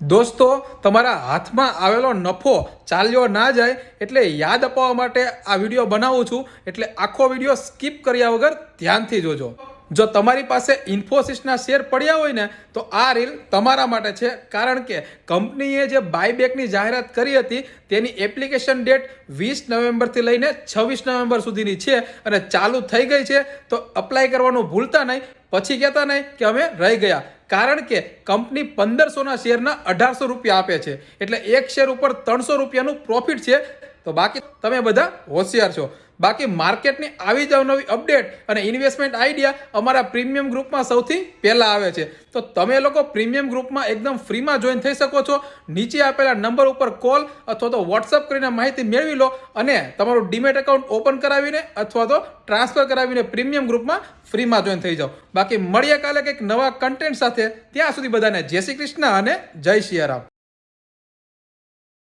દોસ્તો, તમારા હાથમાં આવેલો નફો ચાલ્યો ના જાય એટલે યાદ અપાવવા માટે આ વિડીયો બનાવું છું. એટલે આખો વિડીયો સ્કીપ કર્યા વગર ધ્યાનથી જોજો. જો તમારી પાસે ઇન્ફોસિસના શેર પડ્યા હોય ને તો આ રીલ તમારા માટે છે. કારણ કે કંપનીએ જે બાયબેકની જાહેરાત કરી હતી તેની એપ્લિકેશન ડેટ 20 નવેમ્બરથી લઈને 26 નવેમ્બર સુધીની છે અને ચાલુ થઈ ગઈ છે. તો અપ્લાય કરવાનું ભૂલતા નહીં, પછી કહેતા નહીં કે અમે રહી ગયા. કારણ કે કંપની 1500ના શેરના 1800 રૂપિયા આપે છે, એટલે એક શેર ઉપર 300 રૂપિયાનું પ્રોફિટ છે. તો બાકી તમે બધા હોશિયાર છો. બાકી માર્કેટની આવી જ નવી અપડેટ અને ઇન્વેસ્ટમેન્ટ આઈડિયા અમારા પ્રીમિયમ ગ્રુપમાં સૌથી પહેલા આવે છે. તો તમે લોકો પ્રીમિયમ ગ્રુપમાં એકદમ ફ્રીમાં જોઈન થઈ શકો છો. નીચે આપેલા નંબર ઉપર કોલ અથવા તો વોટ્સઅપ કરીને માહિતી મેળવી લો અને તમારું ડીમેટ એકાઉન્ટ ઓપન કરાવીને અથવા તો ટ્રાન્સફર કરાવીને પ્રીમિયમ ગ્રુપમાં ફ્રીમાં જોઈન થઈ જાઓ. બાકી મળીએ કાલે કંઈક નવા કન્ટેન્ટ સાથે. ત્યાં સુધી બધાને જય શ્રી કૃષ્ણ અને જય સિયારામ.